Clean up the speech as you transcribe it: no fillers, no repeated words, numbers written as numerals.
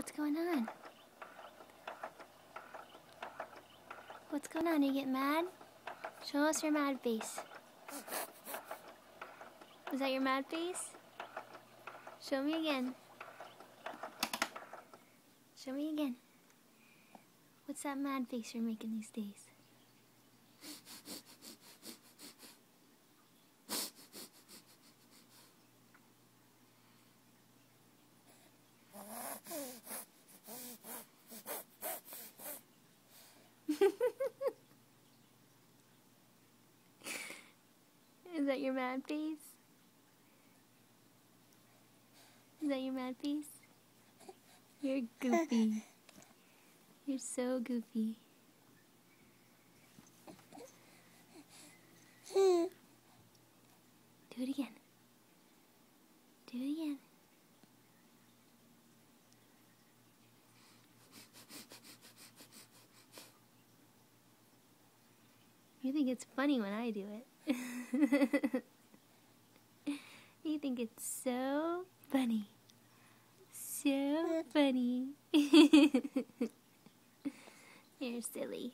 What's going on? What's going on? You get mad? Show us your mad face. Is that your mad face? Show me again. Show me again. What's that mad face you're making these days? Is that your mad face? Is that your mad face? You're goofy. You're so goofy. Do it again. Do it again. You think it's funny when I do it. You think it's so funny. So funny. You're silly.